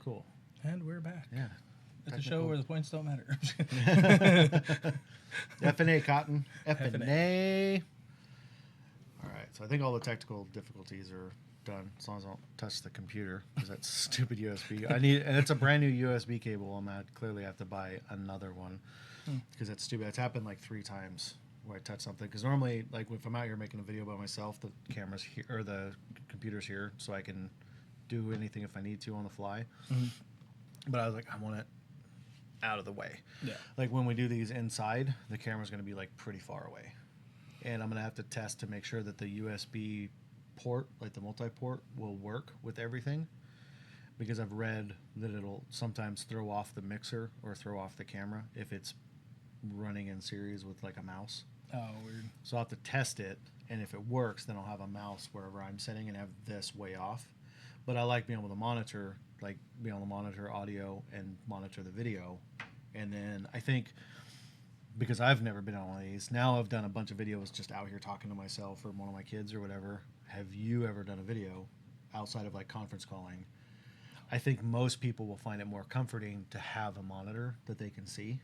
Cool. And we're back. Yeah. It's a show where the points don't matter. F&A, Cotton. F&A. All right. So I think all the technical difficulties are done as long as I don't touch the computer because that's stupid USB. And it's a brand new USB cable. I'm at clearly have to buy another one because that's stupid. It's happened like 3 times where I touch something because normally, like if I'm out here making a video by myself, the camera's here or the computer's here, so I can do anything if I need to on the fly. But I was like, I want it out of the way. Yeah. Like when we do these inside, the camera's going to be like pretty far away, and I'm going to have to test to make sure that the USB port, like the multi-port, will work with everything, because I've read that it'll sometimes throw off the mixer or throw off the camera if it's running in series with like a mouse. Oh, weird. So I'll have to test it, and if it works, then I'll have a mouse wherever I'm sitting and have this way off. But I like being able to monitor, like being able to monitor audio and monitor the video. And then I think, because I've never been on one of these, now I've done a bunch of videos just out here talking to myself or one of my kids or whatever. Have you ever done a video outside of like conference calling? I think most people will find it more comforting to have a monitor that they can see.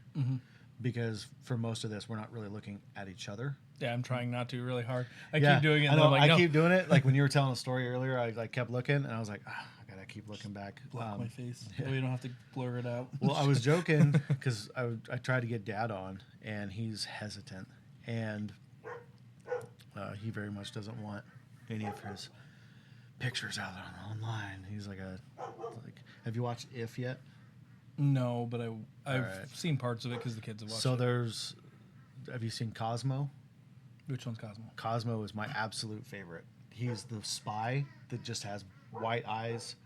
Because for most of this, we're not really looking at each other. Yeah, I'm trying not to really hard. I keep doing it. I know, I'm like, no. I keep doing it. Like when you were telling a story earlier, I like kept looking, and I was like, I gotta keep looking back. Block my face. Yeah. We don't have to blur it out. Well, I was joking because I tried to get Dad on, and he's hesitant, and he very much doesn't want any of his pictures out online. He's like have you watched If yet? No, but I've seen parts of it because the kids have watched it. Have you seen Cosmo? Which one's Cosmo? Cosmo is my absolute favorite. He's the spy that just has white eyes,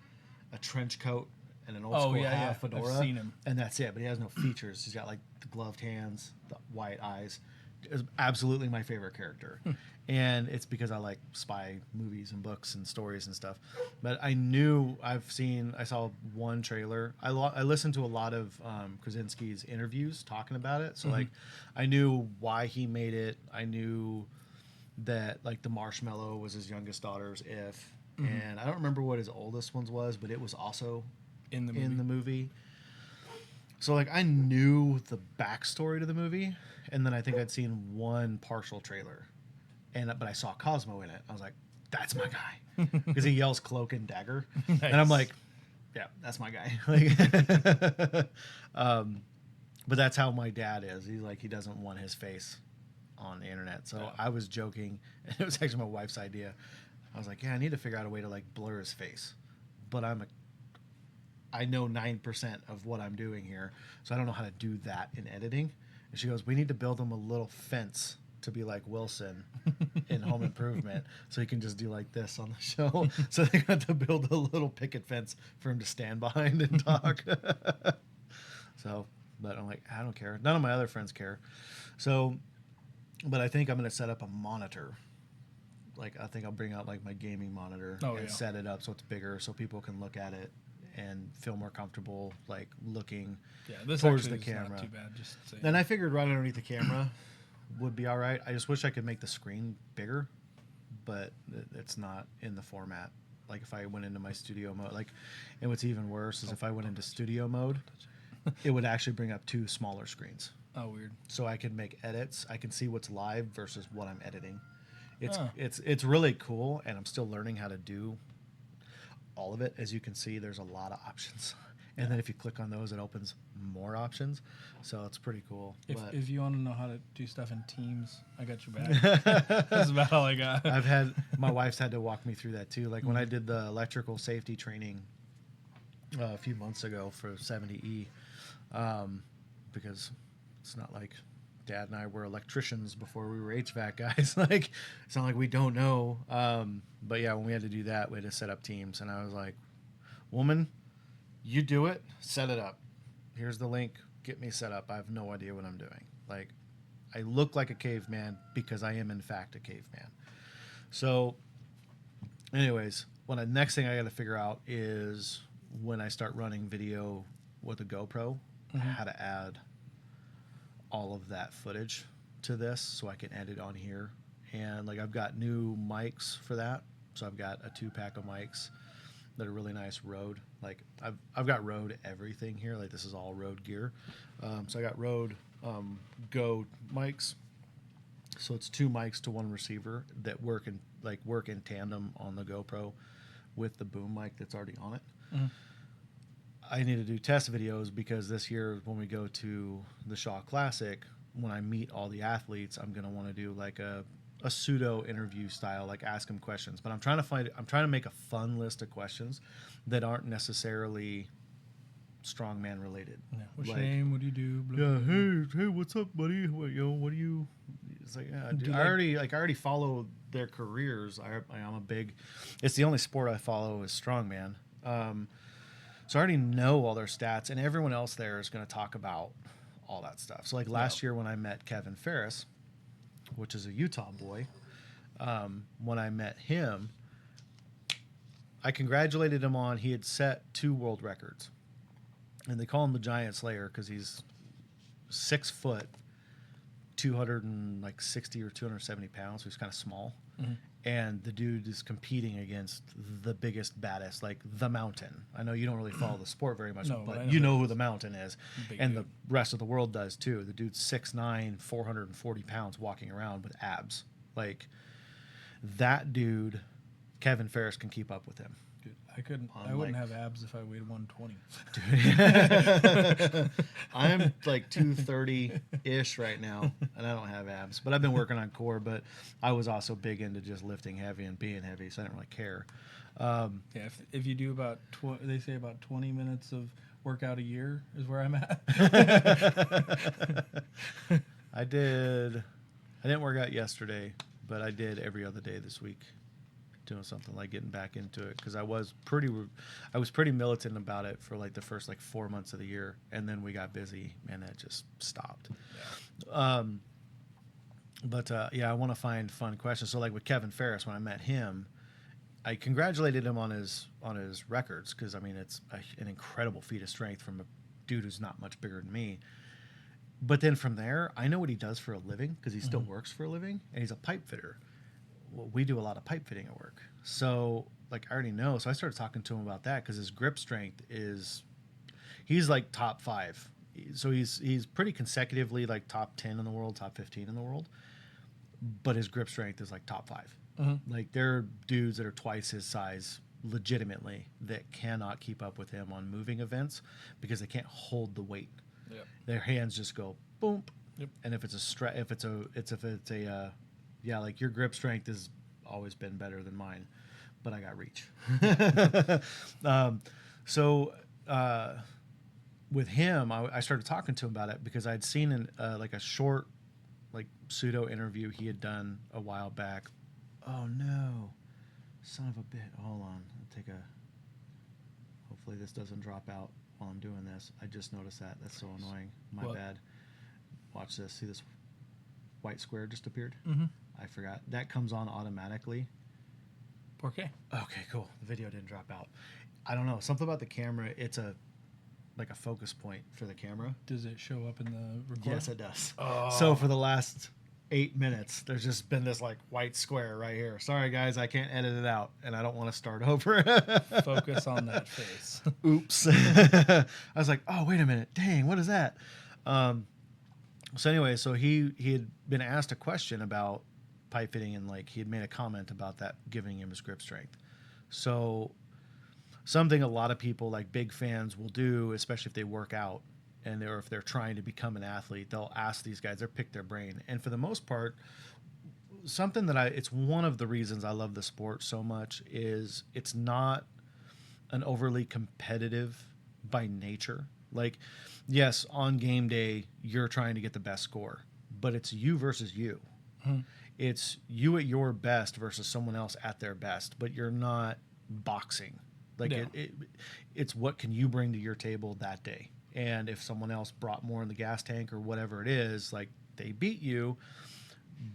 a trench coat, and an old school hat, fedora. I've seen him. And that's it, but he has no features. He's got like the gloved hands, the white eyes. Is absolutely my favorite character. And it's because I like spy movies and books and stories and stuff. But I saw one trailer. I listened to a lot of Krasinski's interviews talking about it. So like I knew why he made it. I knew that like the marshmallow was his youngest daughter's If. And I don't remember what his oldest one's was, but it was also in the movie. So like I knew the backstory to the movie, and then I think I'd seen one partial trailer, but I saw Cosmo in it. I was like, that's my guy, because he yells cloak and dagger, nice. And I'm like, yeah, that's my guy. Like, but that's how my dad is. He's like, he doesn't want his face on the internet. So I was joking, and it was actually my wife's idea. I was like, yeah, I need to figure out a way to like blur his face, but I know 9% of what I'm doing here, so I don't know how to do that in editing. And she goes, we need to build him a little fence to be like Wilson in Home Improvement, so he can just do like this on the show. So they got to build a little picket fence for him to stand behind and talk. So, but I'm like, I don't care. None of my other friends care. So, but I think I'm going to set up a monitor. Like, I think I'll bring out like my gaming monitor and set it up so it's bigger so people can look at it and feel more comfortable, like looking towards the camera. Not too bad, just saying. Then I figured right underneath the camera would be all right. I just wish I could make the screen bigger, but it's not in the format. Like if I went into my studio mode, and what's even worse is if I went into studio mode, it would actually bring up 2 smaller screens. Oh, weird. So I can make edits. I can see what's live versus what I'm editing. It's really cool, and I'm still learning how to do all of it. As you can see, there's a lot of options, and then if you click on those, it opens more options, so it's pretty cool. If you want to know how to do stuff in Teams, I got your back. That's about all I got. My wife's had to walk me through that too, like when I did the electrical safety training a few months ago for 70E, because it's not like Dad and I were electricians before we were HVAC guys. Like, it's not like we don't know. But yeah, when we had to do that, we had to set up Teams. And I was like, woman, you do it, set it up. Here's the link, get me set up. I have no idea what I'm doing. Like, I look like a caveman because I am in fact a caveman. So anyways, the next thing I got to figure out is when I start running video with a GoPro, how to add all of that footage to this so I can edit on here. And like I've got new mics for that. So I've got a 2-pack of mics that are really nice Rode. Like I've got Rode everything here. Like this is all Rode gear. So I got Rode Go mics. So it's 2 mics to 1 receiver that work in tandem on the GoPro with the boom mic that's already on it. Mm-hmm. I need to do test videos because this year when we go to the Shaw Classic, when I meet all the athletes, I'm going to want to do like a pseudo interview style, like ask them questions. But I'm trying to make a fun list of questions that aren't necessarily strongman related. Yeah. What's your name? What do you do? Blah, yeah. Blah, blah. Hey, what's up, buddy? What do you? It's like, yeah, dude, I already follow their careers. I'm a big. It's the only sport I follow is strongman. So I already know all their stats, and everyone else there is going to talk about all that stuff. So like last year when I met Kevin Ferris, which is a Utah boy, when I met him, I congratulated him on he had set 2 world records. And they call him the Giant Slayer because he's 6 foot, 260 or 270 pounds. So he's kind of small. Mm-hmm. And the dude is competing against the biggest, baddest, like the Mountain. I know you don't really follow the sport very much, but you know who the Mountain is. And the rest of the world does too. The dude's 6'9", 440 pounds walking around with abs. Like that dude, Kevin Ferris can keep up with him. Dude, I couldn't. I wouldn't have abs if I weighed 120. Dude, I'm like 230-ish right now, and I don't have abs. But I've been working on core. But I was also big into just lifting heavy and being heavy, so I didn't really care. Yeah, if you do about they say about 20 minutes of workout a year is where I'm at. I didn't work out yesterday, but I did every other day this week. Doing something like getting back into it because I was pretty militant about it for like the first 4 months of the year, and then we got busy and it just stopped. Yeah. Yeah, I want to find fun questions. So like with Kevin Ferris, when I met him, I congratulated him on his records because I mean it's an incredible feat of strength from a dude who's not much bigger than me. But then from there, I know what he does for a living because he still works for a living, and he's a pipe fitter. Well, we do a lot of pipe fitting at work. So like I already know. So I started talking to him about that because his grip strength he's like top 5. So he's pretty consecutively like top 10 in the world, top 15 in the world. But his grip strength is like top 5. Mm-hmm. Like there are dudes that are twice his size legitimately that cannot keep up with him on moving events because they can't hold the weight. Yep. Their hands just go boom. Yep. And if it's a yeah, like your grip strength has always been better than mine, but I got reach. With him, I started talking to him about it because I'd seen a short, pseudo interview he had done a while back. Oh no, son of a bit! Hold on, hopefully this doesn't drop out while I'm doing this. I just noticed that. That's so annoying. My bad. Watch this. See this white square just appeared? Mm-hmm. I forgot. That comes on automatically. Okay. Okay, cool. The video didn't drop out. I don't know. Something about the camera. It's a focus point for the camera. Does it show up in the recording? Yes, it does. Oh. So for the last 8 minutes, there's just been this white square right here. Sorry, guys. I can't edit it out, and I don't want to start over. Focus on that face. Oops. I was like, oh, wait a minute. Dang, what is that? So anyway, so he had been asked a question about pipe fitting, and he had made a comment about that giving him his grip strength. So something a lot of people, big fans, will do, especially if they work out or if they're trying to become an athlete, they'll ask these guys, they'll pick their brain. And for the most part, something that it's one of the reasons I love the sport so much is it's not an overly competitive by nature. Yes, on game day, you're trying to get the best score, but it's you versus you. Hmm. It's you at your best versus someone else at their best, but you're not boxing. It's what can you bring to your table that day. And if someone else brought more in the gas tank or whatever it is, they beat you,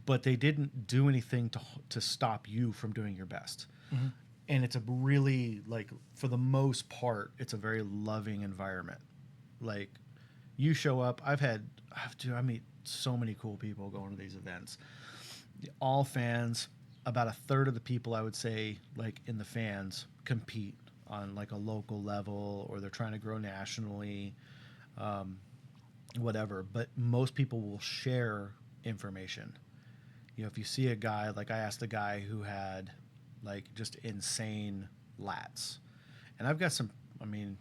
but they didn't do anything to stop you from doing your best. Mm-hmm. And it's a really, for the most part, it's a very loving environment. You show up, I meet so many cool people going to these events. All fans, about a third of the people, I would say, in the fans, compete on like a local level, or they're trying to grow nationally, whatever. But most people will share information. You know, if you see a guy, like I asked a guy who had like just insane lats, and I've got some, I mean,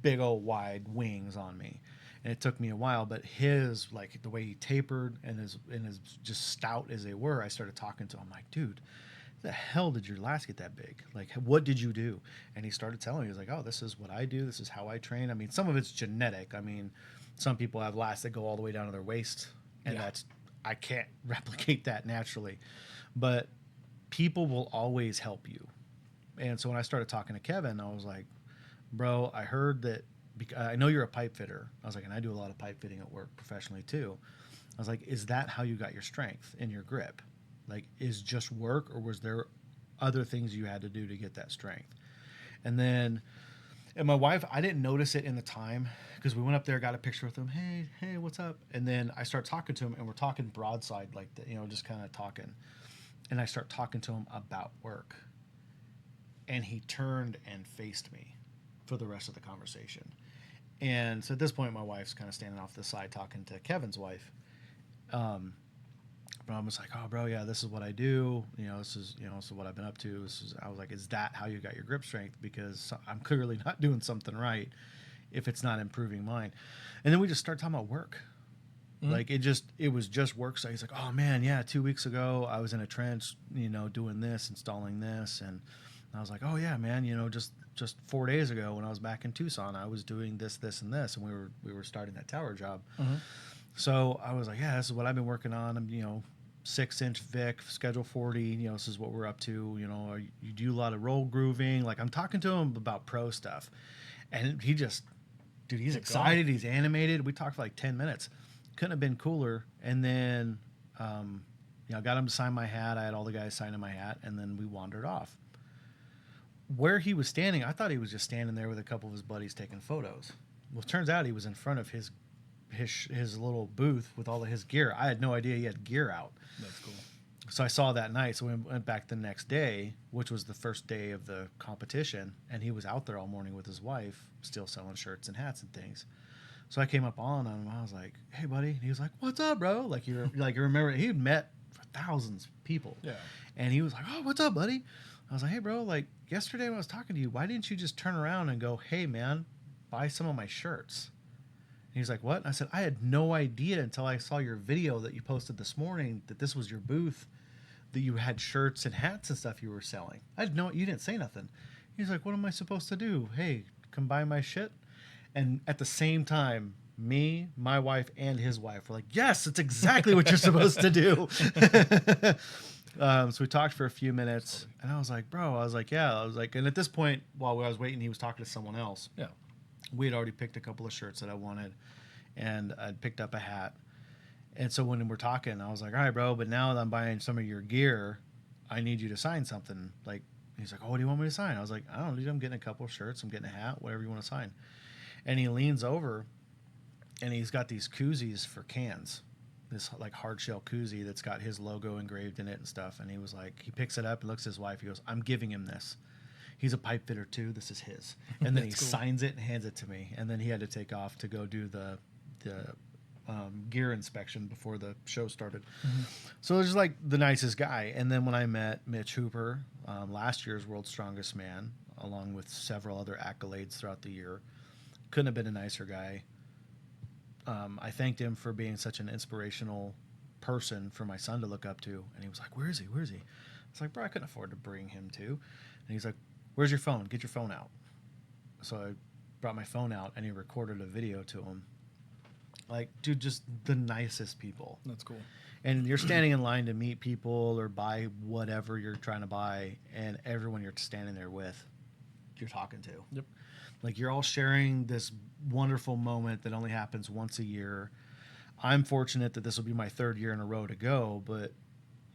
big old wide wings on me, and it took me a while, but his, like the way he tapered and his just stout as they were, I started talking to him like, dude, the hell did your lats get that big? Like, what did you do? And he started telling me, he was like, oh, this is what I do, this is how I train. I mean, some of it's genetic. I mean, some people have lats that go all the way down to their waist, and that's, I can't replicate that naturally, but people will always help you. And so when I started talking to Kevin, I was like, bro, I heard that, I know you're a pipe fitter. I was like, and I do a lot of pipe fitting at work professionally too. I was like, is that how you got your strength and your grip? Like, is just work, or was there other things you had to do to get that strength? And then, and my wife, I didn't notice it in the time, because we went up there, got a picture with him. Hey, what's up? And then I start talking to him, and we're talking broadside like that, you know, just kind of talking. And I start talking to him about work. And he turned and faced me for the rest of the conversation. And so at this point, my wife's kind of standing off the side talking to Kevin's wife. But I was like, oh, bro, yeah, this is what I do. You know, this is what I've been up to. I was like, is that how you got your grip strength? Because I'm clearly not doing something right if it's not improving mine. And then we just started talking about work. Mm-hmm. Like, it was just work. So he's like, oh, man, yeah, 2 weeks ago, I was in a trench, you know, doing this, installing this. And I was like, oh, yeah, man, you know, just 4 days ago when I was back in Tucson, I was doing this, and this. And we were starting that tower job. Mm-hmm. So I was like, yeah, this is what I've been working on. I'm, you know, 6-inch Vic, schedule 40, you know, this is what we're up to. You know, you do a lot of roll grooving. Like, I'm talking to him about pro stuff. And he just, dude, he's excited. He's animated. We talked for like 10 minutes. Couldn't have been cooler. And then, you know, got him to sign my hat. I had all the guys signing my hat. And then we wandered off. Where he was standing, I thought he was just standing there with a couple of his buddies taking photos. Well, it turns out he was in front of his little booth with all of his gear. I had no idea he had gear out. That's cool. So I saw that night. So we went back the next day, which was the first day of the competition, and he was out there all morning with his wife, still selling shirts and hats and things. So I came up on him. I was like, "Hey, buddy." And he was like, "What's up, bro?" Like, you remember he had met thousands of people. Yeah. And he was like, "Oh, what's up, buddy?" I was like, "Hey, bro. Like, yesterday when I was talking to you, why didn't you just turn around and go, 'Hey, man, buy some of my shirts'?" He's like, "What?" I said, "I had no idea until I saw your video that you posted this morning that this was your booth, that you had shirts and hats and stuff you were selling. I didn't know, you didn't say nothing." He's like, "What am I supposed to do? Hey, come buy my shit?" And at the same time, me, my wife, and his wife were like, "Yes, it's exactly what you're supposed to do." So we talked for a few minutes, and I was like, "Bro," I was like, "Yeah." I was like, and at this point, while I was waiting, he was talking to someone else. Yeah. We had already picked a couple of shirts that I wanted, and I'd picked up a hat. And so when we're talking, I was like, "All right, bro, but now that I'm buying some of your gear, I need you to sign something." Like, he's like, "Oh, what do you want me to sign?" I was like, "I don't know, dude, I'm getting a couple of shirts, I'm getting a hat, whatever you want to sign." And he leans over, and he's got these koozies for cans, this like hard shell koozie that's got his logo engraved in it and stuff. And he was like, he picks it up and looks at his wife. He goes, "I'm giving him this. He's a pipe fitter too. This is his." And then he signs it and hands it to me. And then he had to take off to go do the gear inspection before the show started. Mm-hmm. So it was just like the nicest guy. And then when I met Mitch Hooper, last year's World's Strongest Man, along with several other accolades throughout the year, couldn't have been a nicer guy. I thanked him for being such an inspirational person for my son to look up to. And he was like, "Where is he? Where is he?" I was like, "Bro, I couldn't afford to bring him to." And he's like, "Where's your phone? Get your phone out." So I brought my phone out, and he recorded a video to him. Like, dude, just the nicest people. That's cool. And you're standing in line to meet people or buy whatever you're trying to buy, and everyone you're standing there with, you're talking to. Yep. Like, you're all sharing this wonderful moment that only happens once a year. I'm fortunate that this will be my third year in a row to go, but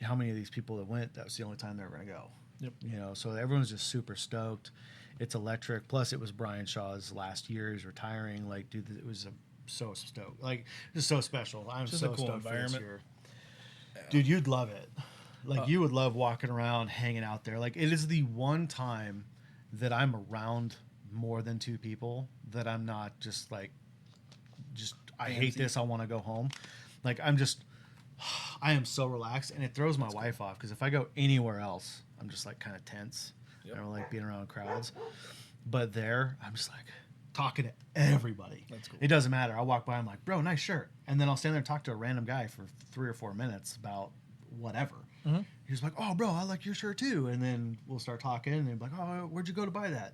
how many of these people that went, that was the only time they were going to go? Yep. You know, so everyone's just super stoked. It's electric. Plus, it was Brian Shaw's last year. He's retiring. Like, dude, it was so stoked. Like, just so special. I'm just so cool stoked for this year. Yeah. Dude, you'd love it. Like, you would love walking around, hanging out there. Like, it is the one time that I'm around more than 2 people, that I'm not just like, I hate this, I want to go home. Like I am so relaxed, and it throws my wife off, because if I go anywhere else, I'm just like kind of tense. I don't like being around crowds. But there, I'm just like talking to everybody. That's cool. It doesn't matter. I'll walk by, I'm like, bro, nice shirt. And then I'll stand there and talk to a random guy for 3 or 4 minutes about whatever. Mm-hmm. He's like, oh, bro, I like your shirt too. And then we'll start talking, and he'll be like, oh, where'd you go to buy that?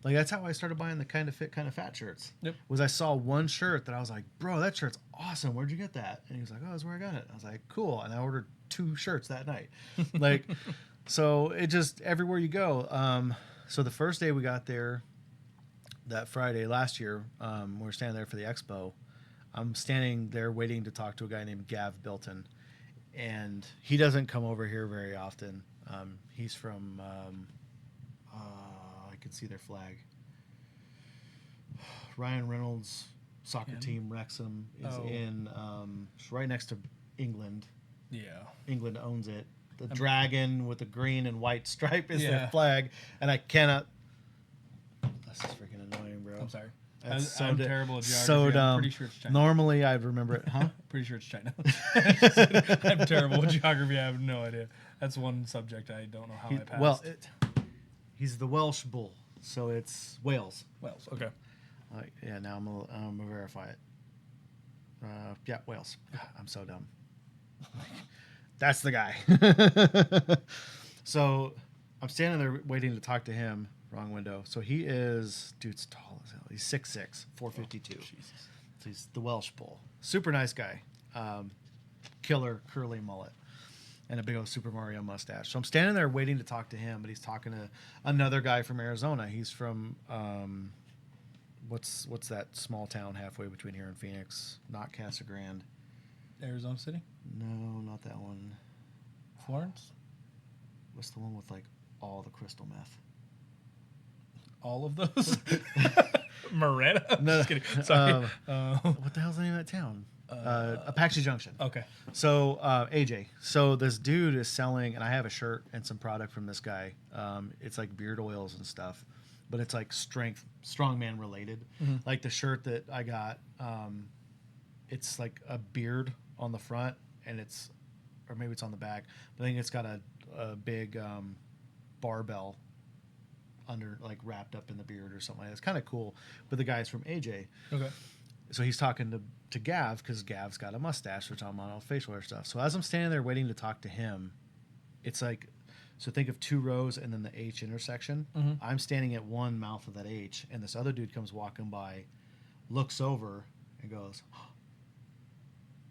Like, that's how I started buying the Kind of Fit, Kind of Fat shirts. Yep. Was I saw one shirt that I was like, bro, that shirt's awesome. Where'd you get that? And he was like, oh, that's where I got it. I was like, cool. And I ordered 2 shirts that night. Like, so it just, everywhere you go. So the first day we got there, that Friday last year, we were standing there for the expo. I'm standing there waiting to talk to a guy named Gav Bilton. And he doesn't come over here very often. He's from, I can see their flag. Ryan Reynolds' soccer team, Wrexham, is in right next to England. Yeah. England owns it. The dragon with the green and white stripe is their flag, and I cannot. That's just freaking annoying, bro. I'm sorry. That's I'm terrible at geography. So dumb. I'm pretty sure it's China. Normally, I'd remember it, huh? Pretty sure it's China. I'm terrible at geography. I have no idea. That's one subject I don't know how I passed. Well, he's the Welsh bull, so it's Wales. Wales. Okay. Yeah, now I'm gonna verify it. Yeah, Wales. I'm so dumb. That's the guy. So I'm standing there waiting to talk to him. Wrong window. So he is, dude's tall as hell. He's 6'6", 452. Oh, Jesus. So he's the Welsh bull. Super nice guy. Killer curly mullet. And a big old Super Mario mustache. So I'm standing there waiting to talk to him, but he's talking to another guy from Arizona. He's from what's that small town halfway between here and Phoenix? Not Casa Grande. Arizona City? No, not that one. Florence? What's the one with like all the crystal meth? All of those? Moretta? No, just kidding. Sorry. What the hell's the name of that town? Apache Junction. Okay. So AJ. So this dude is selling, and I have a shirt and some product from this guy. It's like beard oils and stuff, but it's like strongman related. Mm-hmm. Like the shirt that I got, it's like a beard on the front, and it's, or maybe it's on the back, but I think it's got a big barbell under, like wrapped up in the beard or something like that. It's kind of cool. But the guy's from AJ. Okay. So he's talking to Gav, because Gav's got a mustache, which I'm on all facial hair stuff. So as I'm standing there waiting to talk to him, it's like, so think of 2 rows and then the H intersection. Mm-hmm. I'm standing at one mouth of that H, and this other dude comes walking by, looks over, and goes,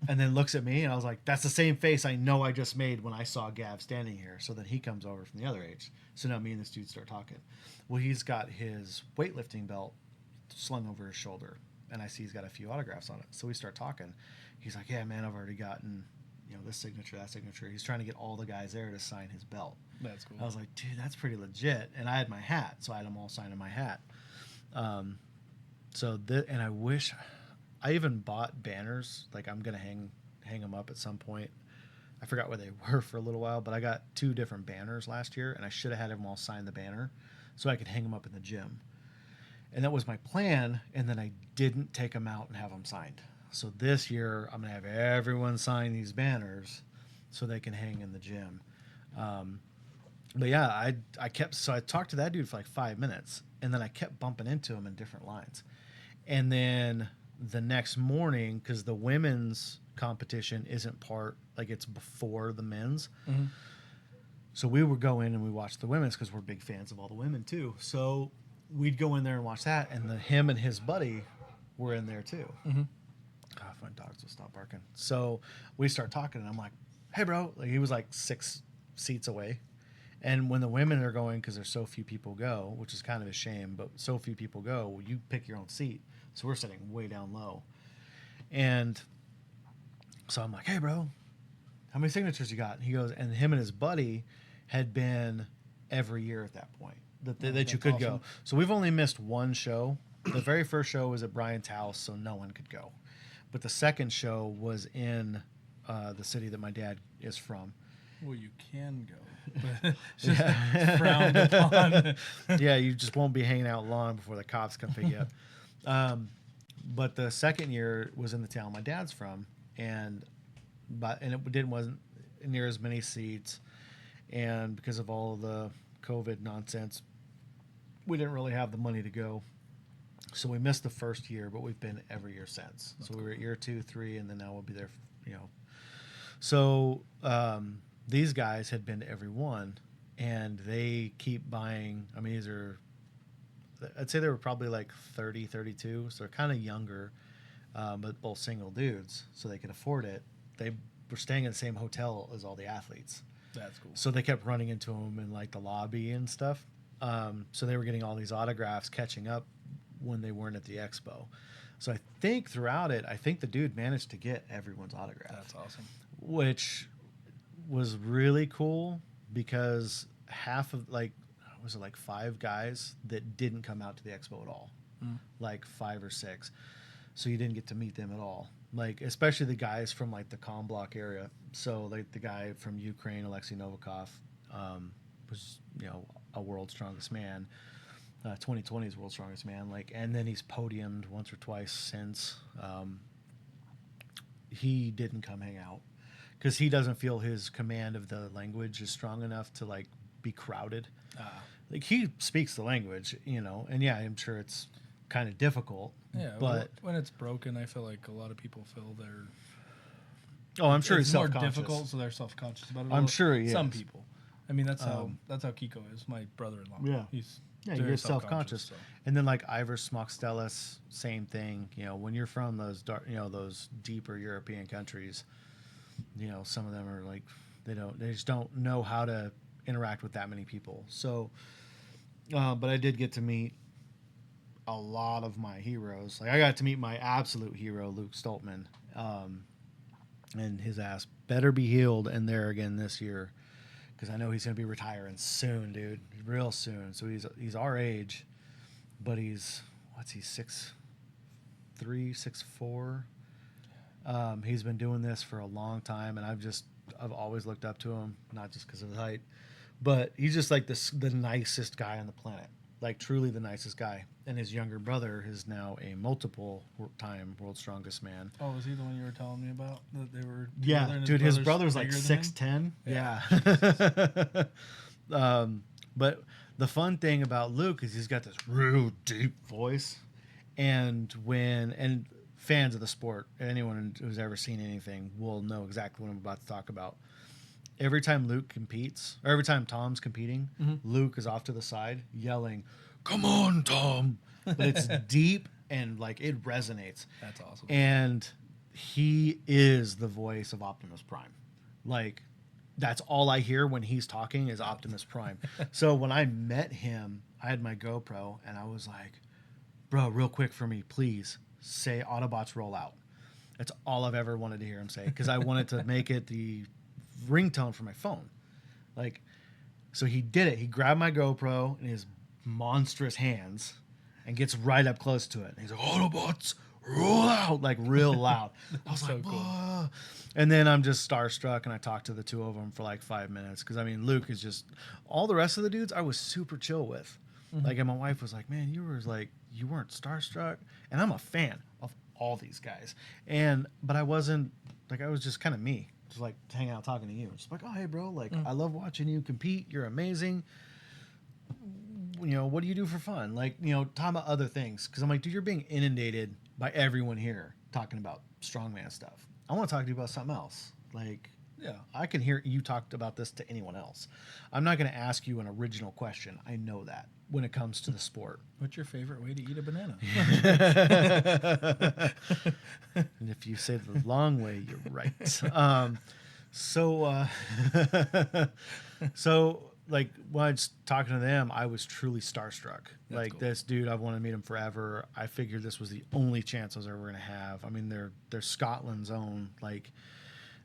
and then looks at me, and I was like, that's the same face I know I just made when I saw Gav standing here. So then he comes over from the other H. So now me and this dude start talking. Well, he's got his weightlifting belt slung over his shoulder, and I see he's got a few autographs on it. So we start talking. He's like, yeah, man, I've already gotten, this signature, that signature. He's trying to get all the guys there to sign his belt. That's cool. I was like, dude, that's pretty legit. And I had my hat, so I had them all signing my hat. And I wish, I even bought banners. Like, I'm gonna hang them up at some point. I forgot where they were for a little while, but I got 2 different banners last year, and I should have had them all sign the banner so I could hang them up in the gym. And that was my plan, and then I didn't take them out and have them signed. So this year, I'm going to have everyone sign these banners so they can hang in the gym. But yeah, I talked to that dude for like 5 minutes, and then I kept bumping into him in different lines. And then the next morning, because the women's competition isn't it's before the men's. Mm-hmm. So we would go in and we watch the women's, because we're big fans of all the women too. So we'd go in there and watch that, and him and his buddy were in there too. Mm-hmm. God, if my dogs will stop barking. So we start talking, and I'm like, hey, bro. Like, he was like 6 seats away. And when the women are going, because there's so few people go, which is kind of a shame, but so few people go, you pick your own seat. So we're sitting way down low. And so I'm like, hey, bro, how many signatures you got? And he goes, and him and his buddy had been every year at that point that you could awesome. go. So we've only missed 1 show. The very first show was at Brian's house, so no one could go. But the second show was in the city that my dad is from. Well, you can go. Just frowned upon. Yeah, you just won't be hanging out long before the cops come pick you up. But the second year was in the town my dad's from, and it wasn't near as many seats, and because of all of the COVID nonsense, we didn't really have the money to go. So we missed the first year, but we've been every year since. So we were at year 2, 3, and then now we'll be there. So these guys had been to every one, and they keep buying. I mean, I'd say they were probably like 30, 32, so they're kind of younger, but both single dudes, so they could afford it. They were staying in the same hotel as all the athletes. That's cool. So they kept running into them in like the lobby and stuff. So they were getting all these autographs, catching up when they weren't at the expo. So I think throughout it, the dude managed to get everyone's autograph. That's awesome. Which was really cool because half of was it like 5 guys that didn't come out to the expo at all, like 5 or 6. So you didn't get to meet them at all. Like, especially the guys from like the Com Block area. So like the guy from Ukraine, Alexei Novikov, was, a world's strongest man, 2020's world's strongest man. Like, and then he's podiumed once or twice since. He didn't come hang out because he doesn't feel his command of the language is strong enough to like be crowded. Like, he speaks the language, and yeah, I'm sure it's kind of difficult. Yeah, but when it's broken, I feel like a lot of people feel they're. Oh, I'm sure he's more self-conscious. difficult, so they're self-conscious about it. I'm sure he some is. people. I mean, that's how Kiko is. My brother-in-law. Yeah, he's you're self-conscious. So. And then like Ivor Smockstellis, same thing. When you're from those those deeper European countries, some of them are like they just don't know how to interact with that many people. So, but I did get to meet a lot of my heroes. Like, I got to meet my absolute hero, Luke Stoltman, and his ass better be healed and there again this year, because I know he's going to be retiring soon, dude, real soon. So he's our age, but he's 6'3", 6'4". He's been doing this for a long time, and I've always looked up to him, not just because of his height, but he's just like the nicest guy on the planet. Like, truly the nicest guy. And his younger brother is now a multiple-time world's strongest man. Oh, was he the one you were telling me about? That they were. Yeah, dude, his brother's like 6'10". Yeah. But the fun thing about Luke is he's got this real deep voice, and fans of the sport, anyone who's ever seen anything, will know exactly what I'm about to talk about. Every time Luke competes, or every time Tom's competing, Luke is off to the side yelling, "Come on, Tom!" But it's deep and like it resonates. That's awesome. And he is the voice of Optimus Prime. Like, that's all I hear when he's talking is Optimus Prime. So when I met him, I had my GoPro and I was like, "Bro, real quick for me, please say Autobots roll out." That's all I've ever wanted to hear him say, because I wanted to make it the ringtone for my phone. Like, so he did it. He grabbed my GoPro in his monstrous hands and gets right up close to it. And he's like, "Autobots roll out," like real loud. I was like, cool. "Whoa." And then I'm just starstruck, and I talked to the two of them for like 5 minutes, because I mean, Luke is just, all the rest of the dudes I was super chill with. Like, and my wife was like, "Man, you weren't starstruck," and I'm a fan of all these guys, but I wasn't, like, I was just kind of me, just like hanging out talking to you, just like, "Oh, hey bro, like I love watching you compete, you're amazing, what do you do for fun?" Like, talking about other things, because I'm like, dude, you're being inundated by everyone here talking about strongman stuff. I want to talk to you about something else. Like, yeah, I can hear you talked about this to anyone else. I'm not going to ask you an original question. I know that when it comes to the sport. What's your favorite way to eat a banana? And if you say the long way, you're right. So like, when I was talking to them, I was truly starstruck. That's like, cool. This dude, I've wanted to meet him forever. I figured this was the only chance I was ever going to have. I mean, they're Scotland's own. Like,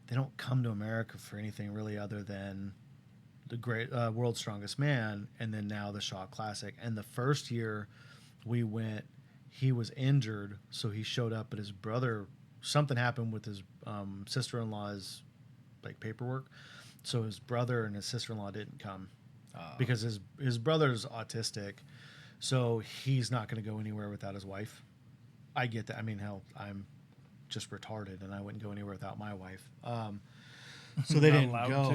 they don't come to America for anything really other than the great World's Strongest Man, and then now the Shaw Classic. And the first year we went, he was injured, so he showed up, but his brother, something happened with his sister-in-law's like paperwork, So his brother and his sister-in-law didn't come because his brother's autistic, so he's not going to go anywhere without his wife. I get that. I mean, hell, I'm just retarded, and I wouldn't go anywhere without my wife. So they didn't go.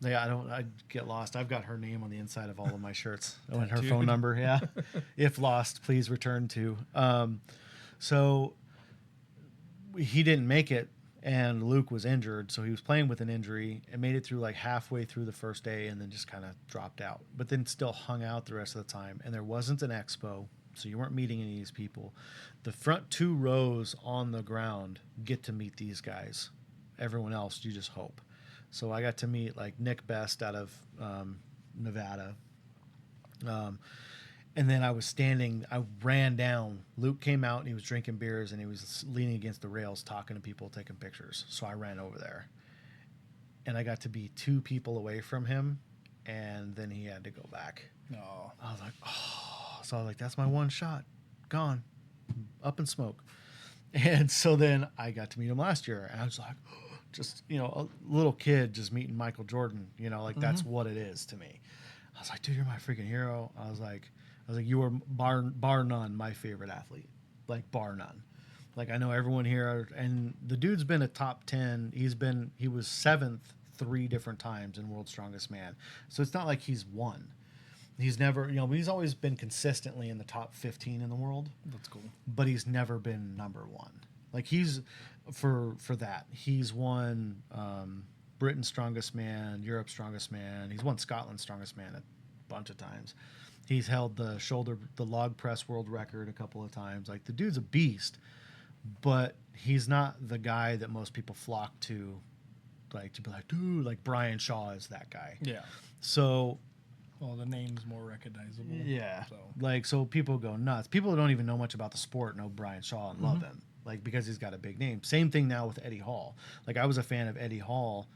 Yeah, I get lost. I've got her name on the inside of all of my shirts and her phone number. Yeah, if lost, please return to. So he didn't make it, and Luke was injured, so he was playing with an injury and made it through like halfway through the first day, and then just kind of dropped out. But then still hung out the rest of the time, and there wasn't an expo, so you weren't meeting any of these people. The front 2 rows on the ground get to meet these guys. Everyone else, you just hope. So I got to meet like Nick Best out of Nevada. And then I was standing, I ran down. Luke came out and he was drinking beers and he was leaning against the rails talking to people, taking pictures. So I ran over there. And I got to be 2 people away from him. And then he had to go back. No. I was like, oh. So I was like, that's my one shot. Gone. Up in smoke. And so then I got to meet him last year. And I was like, just, you know, a little kid just meeting Michael Jordan, you know, like that's what it is to me. I was like, dude, you're my freaking hero. I was like, you were bar none my favorite athlete, like bar none. Like I know everyone here, and the dude's been a top 10. He was 7th 3 different times in World's Strongest Man. So it's not like he's won. He's never, you know, he's always been consistently in the top 15 in the world. That's cool. But he's never been number 1. Like he's for that. He's won Britain's Strongest Man, Europe's Strongest Man. He's won Scotland's Strongest Man a bunch of times. He's held the log press world record a couple of times. Like the dude's a beast, but he's not the guy that most people flock to, like to be like, dude, like Brian Shaw is that guy. Yeah. So, well, the name's more recognizable. Yeah. So people go nuts. People who don't even know much about the sport know Brian Shaw and love him, like because he's got a big name. Same thing now with Eddie Hall. Like I was a fan of Eddie Hall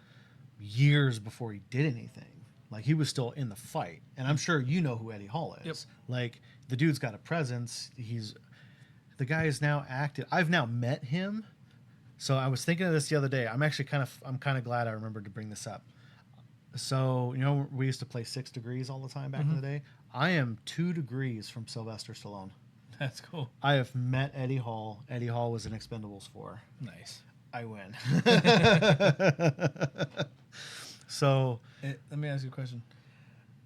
years before he did anything. Like he was still in the fight, and I'm sure you know who Eddie Hall is. Yep. Like the dude's got a presence. The guy is now active. I've now met him, so I was thinking of this the other day. I'm kind of glad I remembered to bring this up. So you know we used to play 6 Degrees all the time back in the day. I am 2 degrees from Sylvester Stallone. That's cool. I have met Eddie Hall. Eddie Hall was in Expendables 4. Nice. I win. So let me ask you a question.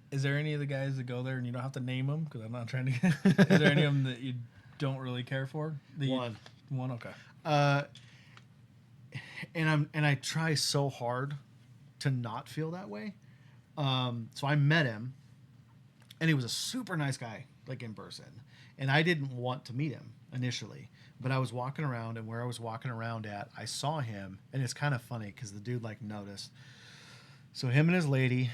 Is there any of the guys that go there, and you don't have to name them because I'm not trying to is there any of them that you don't really care for? One. Okay. And I try so hard to not feel that way. So I met him, and he was a super nice guy, like in person. And I didn't want to meet him initially, but I was walking around, and where I was walking around at, I saw him, and it's kind of funny because the dude like noticed. So him and his lady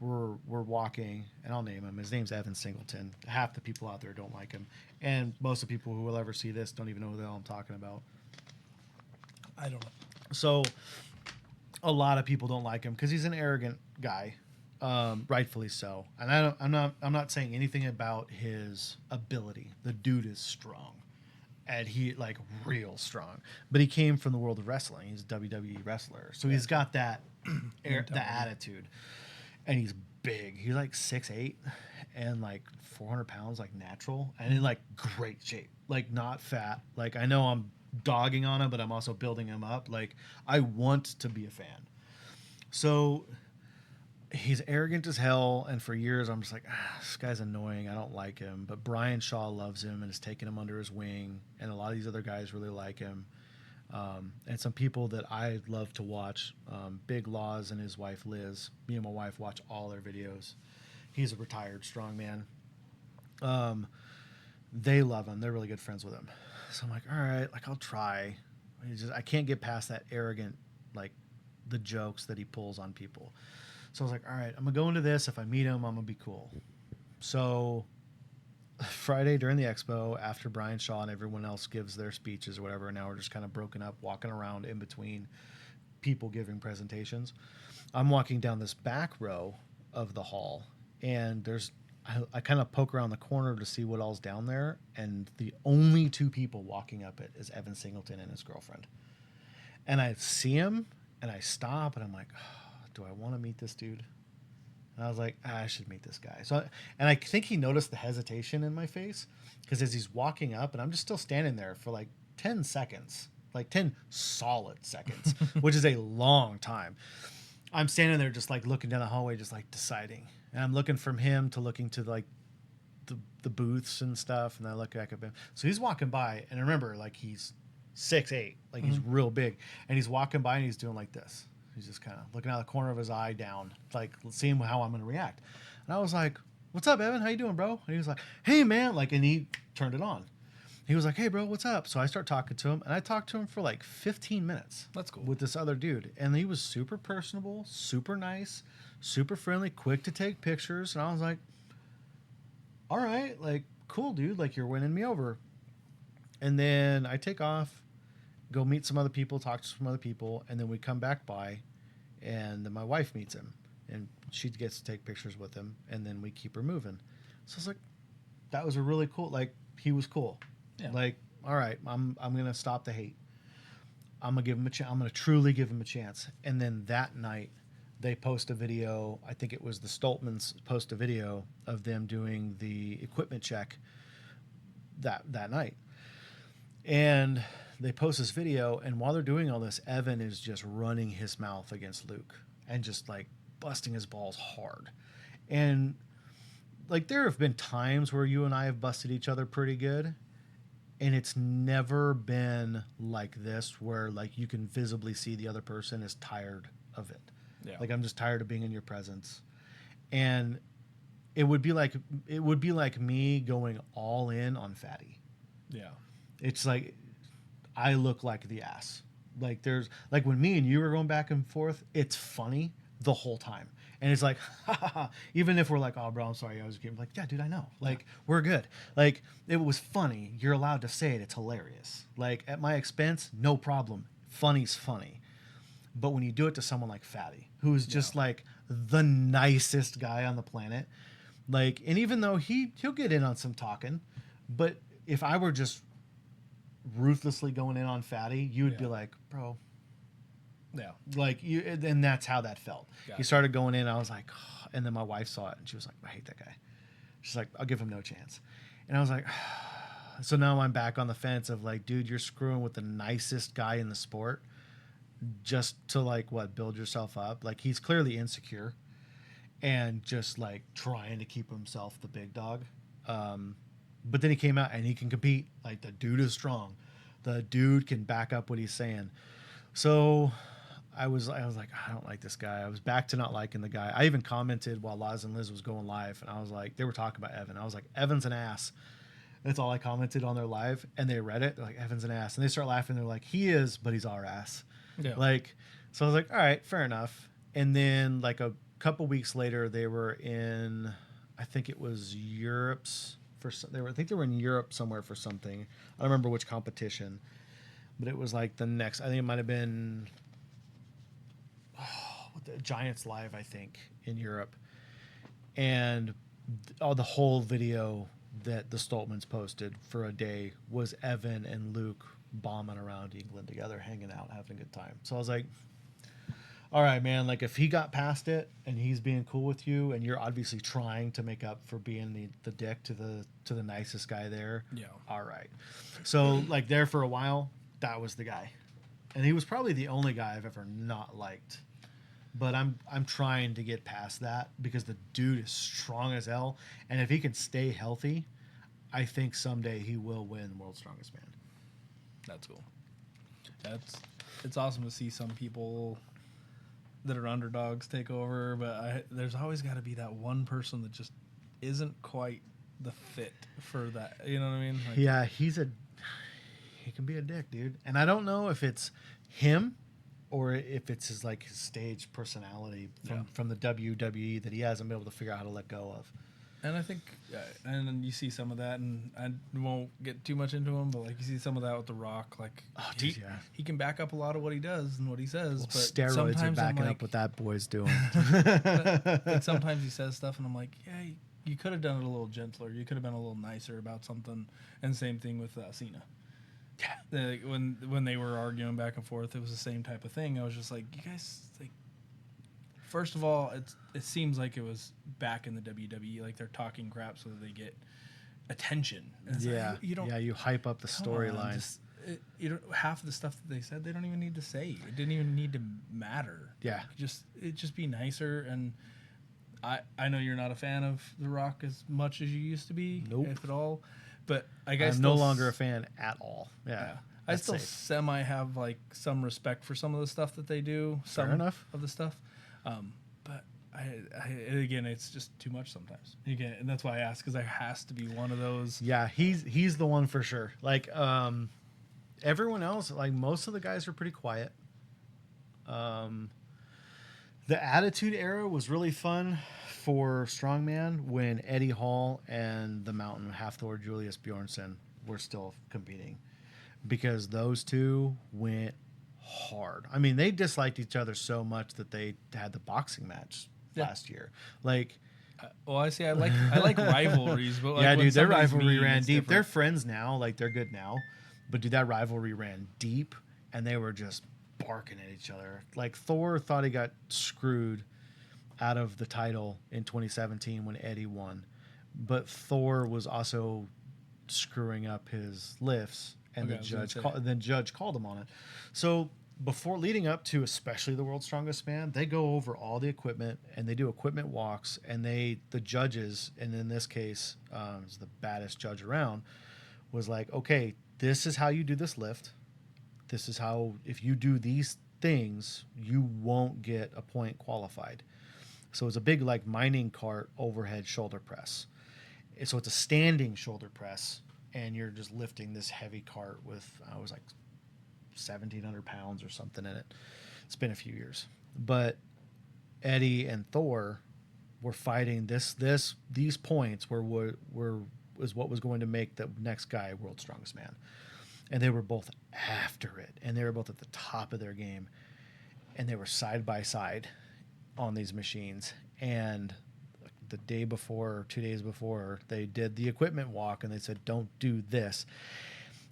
were walking, and I'll name him. His name's Evan Singleton. Half the people out there don't like him, and most of the people who will ever see this don't even know who the hell I'm talking about. I don't know. So a lot of people don't like him because he's an arrogant guy, rightfully so. And I'm not saying anything about his ability. The dude is strong, and he like real strong. But he came from the world of wrestling. He's a WWE wrestler, so he's got that the attitude, and he's big. He's like 6'8" and like 400 pounds, like natural, and in like great shape, like not fat. Like I know I'm dogging on him, but I'm also building him up. Like I want to be a fan. So he's arrogant as hell, and for years I'm just like, this guy's annoying. I don't like him. But Brian Shaw loves him and has taken him under his wing, and a lot of these other guys really like him. And some people that I love to watch, Big Laws and his wife Liz. Me and my wife watch all their videos. He's a retired strongman. They love him. They're really good friends with him. So I'm like, all right, like I'll try. I can't get past that arrogant, like the jokes that he pulls on people. So I was like, all right, I'm gonna go into this. If I meet him, I'm gonna be cool. So Friday during the expo, after Brian Shaw and everyone else gives their speeches or whatever, now we're just kind of broken up, walking around in between people giving presentations. I'm walking down this back row of the hall, and I kind of poke around the corner to see what all's down there, and the only 2 people walking up it is Evan Singleton and his girlfriend. And I see him, And I stop and I'm like, oh, do I want to meet this dude? And I was like, I should meet this guy. So, and I think he noticed the hesitation in my face because as he's walking up, and I'm just still standing there for like 10 seconds, like 10 solid seconds, which is a long time. I'm standing there just like looking down the hallway, just like deciding. And I'm looking from him to looking to like the booths and stuff. And I look back at him. So he's walking by. And remember, like he's 6'8", like he's real big. And he's walking by and he's doing like this. He's just kind of looking out the corner of his eye down, like seeing how I'm going to react. And I was like, what's up, Evan? How you doing, bro? And he was like, hey, man. Like, and he turned it on. He was like, hey, bro, what's up? So I start talking to him, and I talked to him for like 15 minutes. That's cool. With this other dude. And he was super personable, super nice, super friendly, quick to take pictures. And I was like, all right, like, cool, dude. Like, you're winning me over. And then I take off, go meet some other people, talk to some other people, and then we come back by, and then my wife meets him, and she gets to take pictures with him, and then we keep her moving. So it's like, that was a really cool, like, he was cool. Yeah. Like, all right, I'm gonna stop the hate. I'm gonna give him a chance. I'm gonna truly give him a chance. And then that night, they post a video. I think it was the Stoltmans post a video of them doing the equipment check that night, and they post this video, and while they're doing all this, Evan is just running his mouth against Luke and just like busting his balls hard. And like there have been times where you and I have busted each other pretty good, and it's never been like this where like you can visibly see the other person is tired of it. Yeah. Like I'm just tired of being in your presence. And it would be like me going all in on Fatty. Yeah. It's like I look like the ass. Like there's like when me and you were going back and forth, it's funny the whole time. And it's like, ha, ha, ha. Even if we're like, oh, bro, I'm sorry. I was kidding. Like, yeah, dude, I know. Like, we're good. Like, it was funny. You're allowed to say it. It's hilarious. Like, at my expense, no problem. Funny's funny. But when you do it to someone like Fatty, who's just like the nicest guy on the planet, like, and even though he'll get in on some talking, but if I were just ruthlessly going in on Fatty, you would be like, bro. Yeah. Like you, and that's how that felt. He started going in, I was like, oh, and then my wife saw it and she was like, I hate that guy. She's like, I'll give him no chance. And I was like, so now I'm back on the fence of like, dude, you're screwing with the nicest guy in the sport just to like what, build yourself up. Like he's clearly insecure and just like trying to keep himself the big dog. But then he came out and he can compete. Like the dude is strong. The dude can back up what he's saying. So I was like, I don't like this guy. I was back to not liking the guy. I even commented while Laz and Liz was going live, and I was like, they were talking about Evan. I was like, Evan's an ass. That's all I commented on their live, and they read it. They're like, Evan's an ass, and they start laughing. They're like, he is, but he's our ass. Yeah. Like, so I was like, all right, fair enough. And then like a couple weeks later, they were in, I think it was Europe's for. I think they were in Europe somewhere for something. I don't remember which competition, but it was like the next. I think it might have been. The Giants Live, I think, in Europe, and the whole video that the Stoltmans posted for a day was Evan and Luke bombing around England together, hanging out, having a good time. So I was like, all right, man, like if he got past it and he's being cool with you and you're obviously trying to make up for being the dick to the nicest guy there. Yeah. All right. So like there for a while, that was the guy. And he was probably the only guy I've ever not liked. But I'm trying to get past that because the dude is strong as hell. And if he can stay healthy, I think someday he will win World's Strongest Man. That's cool. It's awesome to see some people that are underdogs take over. But there's always got to be that one person that just isn't quite the fit for that. You know what I mean? Like, yeah, he can be a dick, dude. And I don't know if it's him or if it's his like his stage personality from the WWE that he hasn't been able to figure out how to let go of. And I think, and then you see some of that, and I won't get too much into him, but like you see some of that with The Rock, like he can back up a lot of what he does and what he says. But steroids are backing up what that boy's doing. Like sometimes he says stuff, and I'm like, yeah, you could have done it a little gentler. You could have been a little nicer about something. And same thing with Cena. When they were arguing back and forth, it was the same type of thing. I was just like, you guys, like, first of all, it seems like it was back in the WWE, like they're talking crap so that they get attention. And it's like, you don't. Yeah, you hype up the storyline. You don't, half of the stuff that they said, they don't even need to say. It didn't even need to matter. Yeah, it just be nicer. And I know you're not a fan of The Rock as much as you used to be, if at all. But I guess I'm no longer a fan at all. Yeah. I still semi have like some respect for some of the stuff that they do. Fair enough. Of the stuff, but again, it's just too much sometimes. Again, and that's why I ask, because there has to be one of those. Yeah, he's the one for sure. Like everyone else, like most of the guys are pretty quiet. The Attitude Era was really fun for Strongman when Eddie Hall and the Mountain, Half-Thor Julius Bjornsson, were still competing, because those two went hard. I mean, they disliked each other so much that they had the boxing match last year. Like, well, I see. I like rivalries, but like, yeah, dude, their rivalry mean, ran deep. Different. They're friends now. Like, they're good now. But dude, that rivalry ran deep, and they were just barking at each other. Like, Thor thought he got screwed out of the title in 2017 when Eddie won, but Thor was also screwing up his lifts, and the judge called him on it. So before, leading up to especially the World's Strongest Man, they go over all the equipment and they do equipment walks, and the judges, and in this case, is the baddest judge around, was like, okay, this is how you do this lift. This is how, if you do these things, you won't get a point qualified. So it's a big, like, mining cart overhead shoulder press. So it's a standing shoulder press, and you're just lifting this heavy cart with, I was like 1,700 pounds or something in it. It's been a few years. But Eddie and Thor were fighting these points was what was going to make the next guy World's Strongest Man. And they were both after it, and they were both at the top of their game, and they were side by side on these machines. And the day before or 2 days before, they did the equipment walk, and they said, don't do this.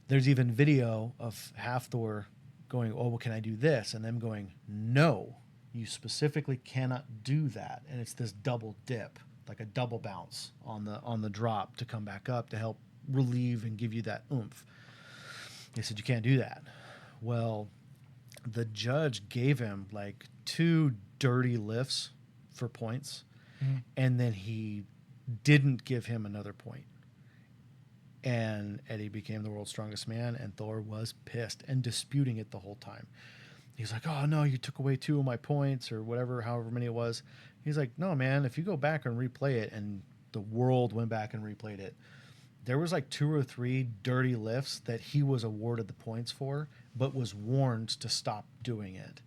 There's even video of Half-Thor going, oh, well, can I do this? And them going, no, you specifically cannot do that. And it's this double dip, like a double bounce on the drop to come back up to help relieve and give you that oomph. They said, you can't do that. Well, the judge gave him like 2 dirty lifts for points, and then he didn't give him another point. And Eddie became the World's Strongest Man, and Thor was pissed and disputing it the whole time. He's like, oh, no, you took away 2 of my points, or whatever, however many it was. He's like, no, man, if you go back and replay it, and the world went back and replayed it, there was like 2 or 3 dirty lifts that he was awarded the points for, but was warned to stop doing it.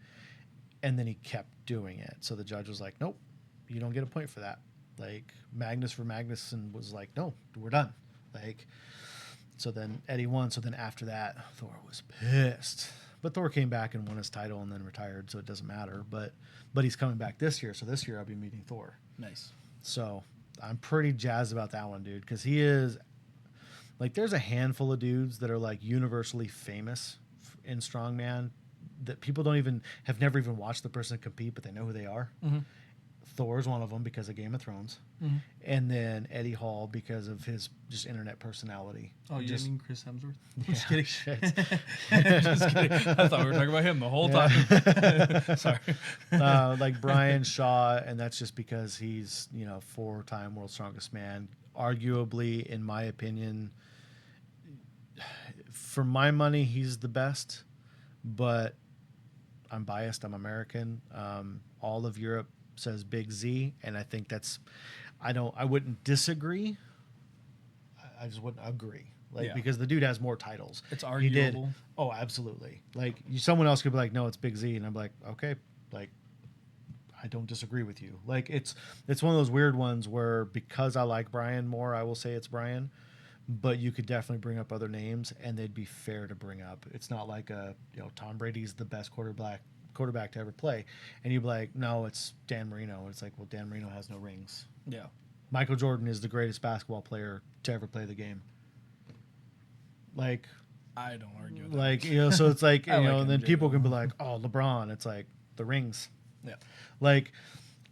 And then he kept doing it. So the judge was like, nope, you don't get a point for that. Like, Magnus for Magnuson was like, no, we're done. Like, so then Eddie won. So then after that, Thor was pissed. But Thor came back and won his title and then retired, so it doesn't matter. But he's coming back this year. So this year I'll be meeting Thor. Nice. So I'm pretty jazzed about that one, dude, because he is, like, there's a handful of dudes that are like universally famous in Strongman that people have never even watched the person compete, but they know who they are. Mm-hmm. Thor's one of them because of Game of Thrones. Mm-hmm. And then Eddie Hall because of his just internet personality. Oh, you didn't mean Chris Hemsworth? Yeah, just kidding. Shit. Just kidding. I thought we were talking about him the whole time. Sorry. Like Brian Shaw, and that's just because he's, 4-time World's Strongest Man. Arguably, in my opinion, for my money, he's the best. But I'm biased. I'm American. All of Europe says Big Z, and I think I wouldn't disagree. I just wouldn't agree. Because the dude has more titles. It's arguable. Oh, absolutely. Like, someone else could be like, no, it's Big Z, and I'm like, okay, like, I don't disagree with you. Like, it's one of those weird ones where because I like Brian more, I will say it's Brian. But you could definitely bring up other names, and they'd be fair to bring up. It's not like Tom Brady's the best quarterback to ever play, and you'd be like, no, it's Dan Marino. And it's like, well, Dan Marino has no rings. Yeah. Michael Jordan is the greatest basketball player to ever play the game. Like, I don't argue with that. Like, you know, so it's like, you I know, like and then MJ people can be though. like, oh, LeBron. It's like the rings. Yeah. Like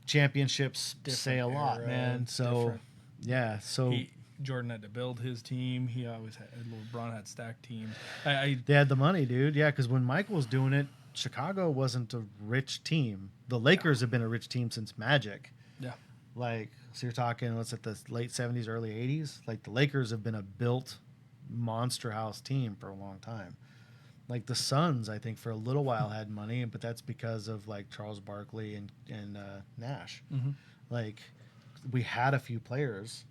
championships say a Different lot, era, man. So different- yeah, so Jordan had to build his team. He always had LeBron had stacked teams. I they had the money, dude. Yeah, because when Michael was doing it, Chicago wasn't a rich team. The Lakers have been a rich team since Magic. yeah. Like, so you're talking, what's it, the late 70s, early 80s? Like, the Lakers have been a built monster house team for a long time. Like, the Suns, I think, for a little while had money, but that's because of, like, Charles Barkley and Nash. Mm-hmm. Like, we had a few players.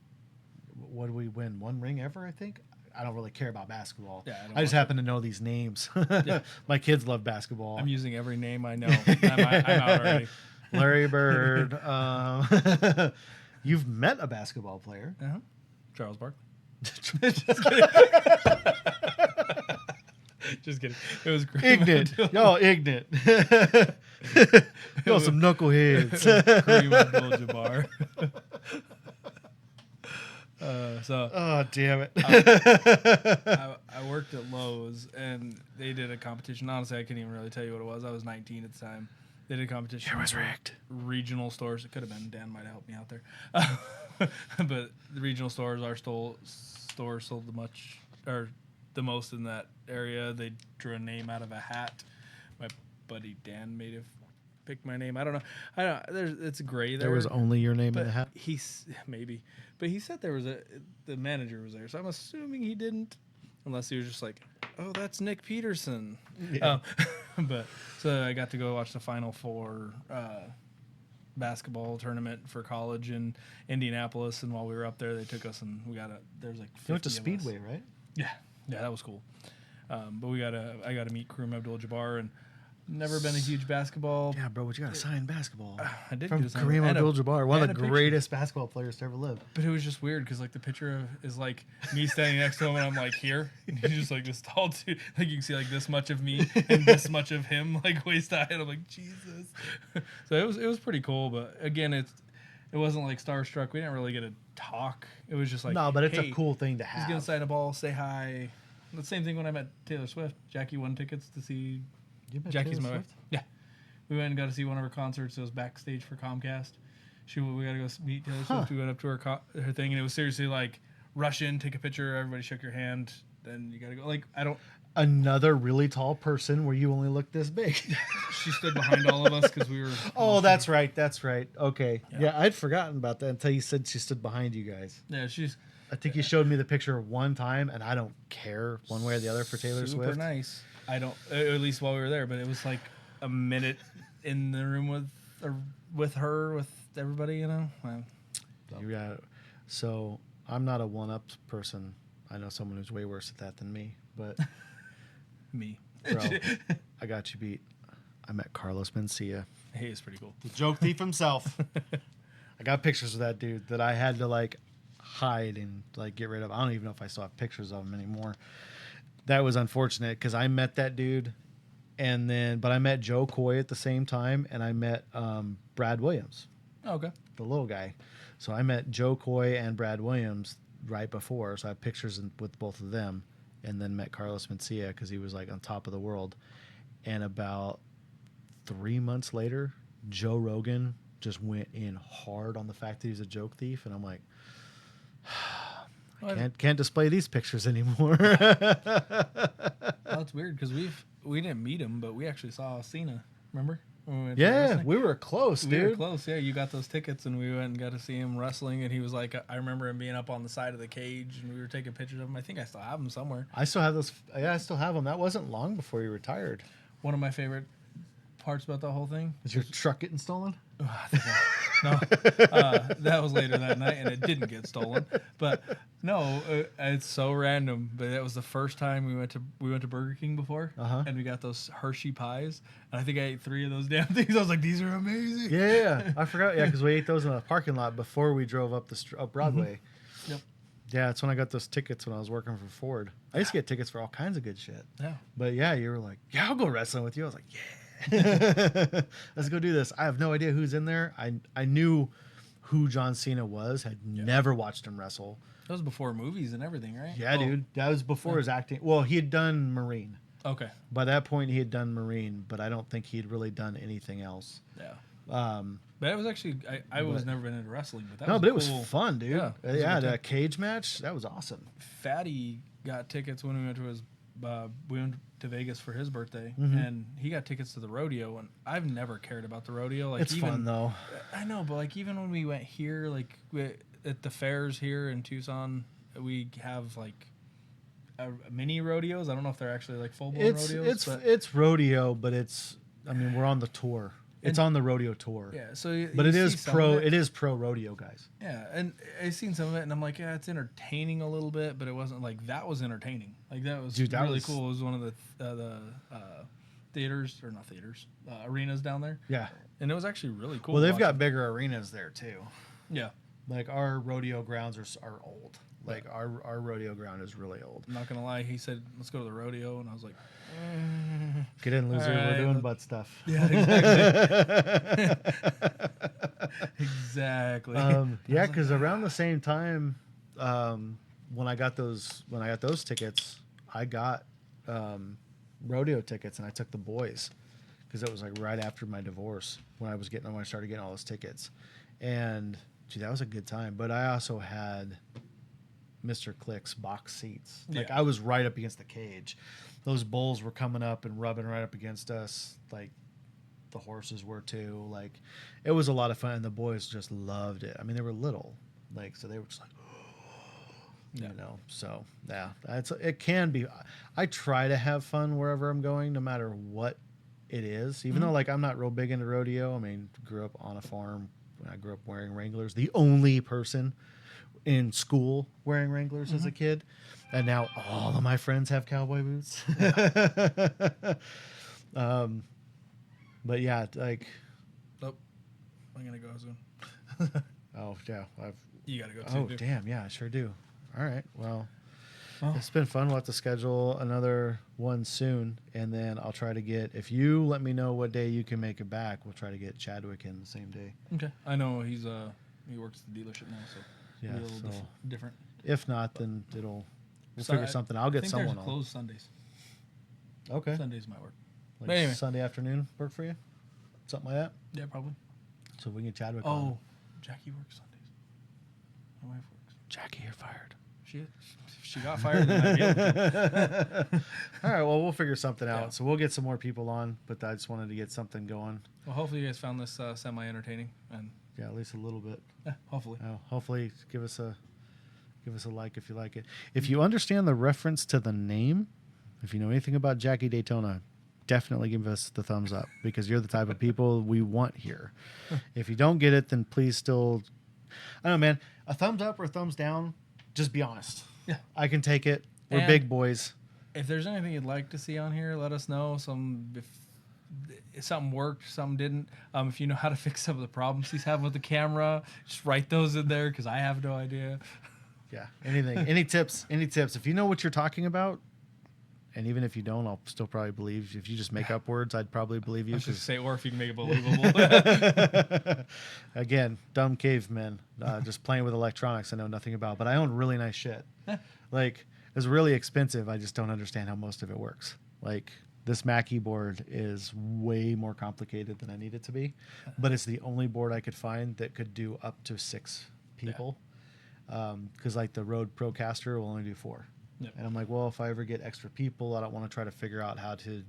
What did we win? One ring ever, I think? I don't really care about basketball. Yeah, I just happen to know these names. Yeah. My kids love basketball. I'm using every name I know. I'm out already. Larry Bird. You've met a basketball player. Uh-huh. Charles Barkley. Just kidding. It was great. Ignorant. Y'all ignorant. Y'all some knuckleheads. Kareem Abdul-Jabbar. Oh, damn it. I worked at Lowe's, and they did a competition. Honestly, I couldn't even really tell you what it was. I was 19 at the time. They did a competition. It was for rigged. Regional stores. It could have been. Dan might have helped me out there. But the regional stores, our store sold the most in that area. They drew a name out of a hat. My buddy Dan may have picked my name. I don't know. It's gray there. There was only your name in But the hat. maybe. But he said the manager was there, so I'm assuming he didn't, unless he was just like, oh, that's Nick Peterson. Yeah. But so I got to go watch the Final Four basketball tournament for college in Indianapolis, and while we were up there, they took us and there's like 50 You went to of us. Speedway, right? Yeah, that was cool. But I got to meet Kareem Abdul-Jabbar, and never been a huge basketball. Yeah, bro, but you got to sign basketball. I did From get to sign Kareem and a- Abdul-Jabbar, one of and the a picture. greatest basketball players to ever live. But it was just weird because like the picture is like me standing next to him and I'm like here, and he's just like this tall dude. Like you can see like this much of me and this much of him, like waist high. And I'm like Jesus. So it was pretty cool. But again, it wasn't like starstruck. We didn't really get to talk. It was just like No, but it's hey, a cool thing to He's gonna have. sign a ball, say hi. The same thing when I met Taylor Swift. Jackie won tickets to see. You met Jackie's Taylor my wife. Swift? Yeah, we went and got to see one of her concerts. It was backstage for Comcast. We got to go meet Taylor Swift. We went up to her thing, and it was seriously like rush in, take a picture. Everybody shook your hand. Then you got to go. Like Another really tall person where you only look this big. She stood behind all of us because we were. Oh, that's right. That's right. Okay. Yeah. Yeah, I'd forgotten about that until you said she stood behind you guys. Yeah, she's I think you showed me the picture one time, and I don't care one way or the other for Taylor super Swift. nice. I don't, at least while we were there, but it was like a minute in the room with everybody, you know. Yeah. So I'm not a one-up person. I know someone who's way worse at that than me, but Me. bro, I got you beat. I met Carlos Mencia, Hey, it's pretty cool. the joke thief himself. I got pictures of that dude that I had to like hide and like get rid of. I don't even know if I still have pictures of him anymore. That was unfortunate because I met that dude, but I met Joe Coy at the same time, and I met Brad Williams, Okay. the little guy. So I met Joe Coy and Brad Williams right before, so I have pictures with both of them, and then met Carlos Mencia because he was like on top of the world. And about 3 months later, Joe Rogan just went in hard on the fact that he's a joke thief, and I'm like, I can't display these pictures anymore. Well, it's weird because we didn't meet him, but we actually saw Cena. Remember? When we went to Yeah, wrestling? we were close, We dude. were close. Yeah, you got those tickets, and we went and got to see him wrestling. And he was like, I remember him being up on the side of the cage, and we were taking pictures of him. I think I still have him somewhere. I still have those. Yeah, I still have them. That wasn't long before you retired. One of my favorite parts about the whole thing. Is your truck getting stolen? No, that was later that night, and it didn't get stolen. But no, it's so random. But that was the first time we went to Burger King before, and we got those Hershey pies, and I think I ate 3 of those damn things. I was like, these are amazing. Yeah, I forgot. Yeah, because we ate those in the parking lot before we drove up up Broadway. Yep. Yeah, that's when I got those tickets when I was working for Ford. I used to get tickets for all kinds of good shit. Yeah. But yeah, you were like, yeah, I'll go wrestling with you. I was like, yeah. Let's go do this. I have no idea who's in there. I knew who John Cena was. Had never watched him wrestle. That was before movies and everything, right? Yeah, dude. That was before his acting. Well, he had done Marine. Okay. By that point, he had done Marine, but I don't think he'd really done anything else. Yeah. Um, But it was actually I was never been into wrestling, but that no, was but it cool. was fun, dude. Yeah, it was a Yeah, good time. that cage match, that was awesome. Fatty got tickets when we went to his. We went to Vegas for his birthday, Mm-hmm. and he got tickets to the rodeo. And I've never cared about the rodeo. Like, It's fun though. I know, but like even when we went here, like at the fairs here in Tucson, we have like mini rodeos. I don't know if they're actually like full blown rodeos. It's rodeo, but I mean, we're on the tour. It's on the rodeo tour. Yeah, so but you it is see some pro. of It is pro rodeo, guys. Yeah, and I seen some of it, and I'm like, yeah, it's entertaining a little bit, but it wasn't like that was entertaining. Like that was Dude, that really was- cool. It was one of the theaters or not theaters arenas down there, Yeah. and it was actually really cool. Well, they've got watching. bigger arenas there too. Yeah, Like our rodeo grounds are old. Like our rodeo ground is really old. I'm not gonna lie. He said, "Let's go to the rodeo," and I was like, Get in, loser. All right, We're doing let's- butt stuff. "Yeah, exactly, exactly." Yeah, because around the same time, when I got those tickets, I got rodeo tickets, and I took the boys because it was like right after my divorce when I started getting all those tickets, and gee, that was a good time. But I also had Mr. Click's box seats. Like Yeah. I was right up against the cage. Those bulls were coming up and rubbing right up against us. Like the horses were too. Like it was a lot of fun, and the boys just loved it. I mean, they were little, like so they were just like, Yeah. you know. So yeah, it can be. I try to have fun wherever I'm going, no matter what it is. Even though like I'm not real big into rodeo. I mean, grew up on a farm. I grew up wearing Wranglers. The only person in school wearing Wranglers as a kid, and now all of my friends have cowboy boots. But yeah, like Oh, I'm gonna go soon. oh yeah, You gotta go too. oh dude. damn, yeah, I sure do. All right, well, Oh. it's been fun. We'll have to schedule another one soon, and then I'll try to get. If you let me know what day you can make it back, we'll try to get Chadwick in the same day. Okay, I know he works at the dealership now, so Yeah, it'll be a little so different. if not, then we'll So figure I something. I'll get think someone they're on. closed Sundays. Okay, Sundays might work. like But anyway. Sunday afternoon work for you, something like that. Yeah, probably. So we can get Chadwick on. Oh, Jackie works Sundays. My wife works. Jackie, you're fired. If she got fired, then I'd be able to. All right, well, we'll figure something out. Yeah. So we'll get some more people on, but I just wanted to get something going. Well, hopefully you guys found this semi-entertaining, and Yeah, at least a little bit. hopefully. Hopefully, give us a like if you like it. If you understand the reference to the name, if you know anything about Jackie Daytona, definitely give us the thumbs up because you're the type of people we want here. If you don't get it, then please still, I don't know, man, a thumbs up or a thumbs down. Just be honest. Yeah. I can take it. We're And- big boys. If there's anything you'd like to see on here, let us know. If something worked, something didn't. If you know how to fix some of the problems he's having with the camera, just write those in there because I have no idea. Yeah. Anything. Any tips? Any tips? If you know what you're talking about, and even if you don't, I'll still probably believe. If you just make up words, I'd probably believe I you. was just 'Cause say, or if you can make it believable. again, dumb cavemen, just playing with electronics I know nothing about. But I own really nice shit. Like, it's really expensive. I just don't understand how most of it works. Like, this Mackie board is way more complicated than I need it to be. But it's the only board I could find that could do up to 6 people. Because, like, the Rode Procaster will only do 4. Yep. And I'm like, well, if I ever get extra people, I don't want to try to figure out how to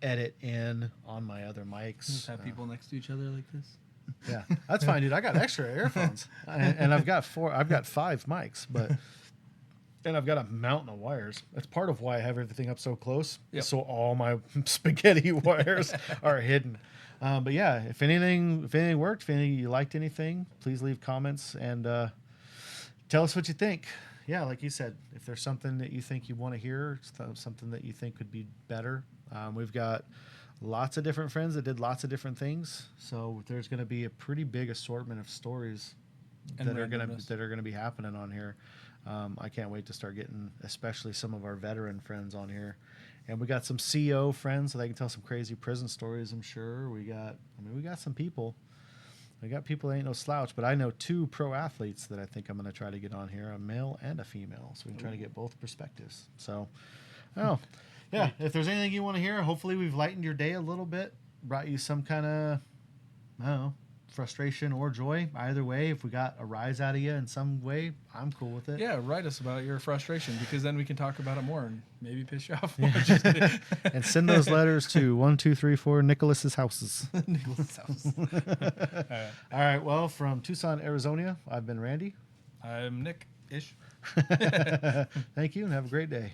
edit in on my other mics. Just have people next to each other like this. Yeah, that's fine, dude. I got extra earphones, and I've got 5 mics, and I've got a mountain of wires. That's part of why I have everything up so close, Yep. so all my spaghetti wires are hidden. But yeah, if anything worked, if you liked anything, please leave comments and tell us what you think. Yeah, like you said, if there's something that you think you want to hear, something that you think could be better, we've got lots of different friends that did lots of different things. So there's going to be a pretty big assortment of stories And that are randomness. going to be happening on here. I can't wait to start getting, especially some of our veteran friends on here. And we got some CO friends, so they can tell some crazy prison stories. I'm sure we got some people. I got people that ain't no slouch, but I know 2 pro athletes that I think I'm going to try to get on here, a male and a female, so we can try to get both perspectives. So, oh, yeah, if there's anything you want to hear, hopefully we've lightened your day a little bit, brought you some kind of, I don't know, frustration or joy. Either way, if we got a rise out of you in some way, I'm cool with it. Yeah, write us about your frustration, because then we can talk about it more and maybe piss you off more. Just kidding. And send those letters to 1234 Nicholas's houses. Nicholas' house. All right. Well, from Tucson, Arizona, I've been Randy. I'm Nick-ish. Thank you and have a great day.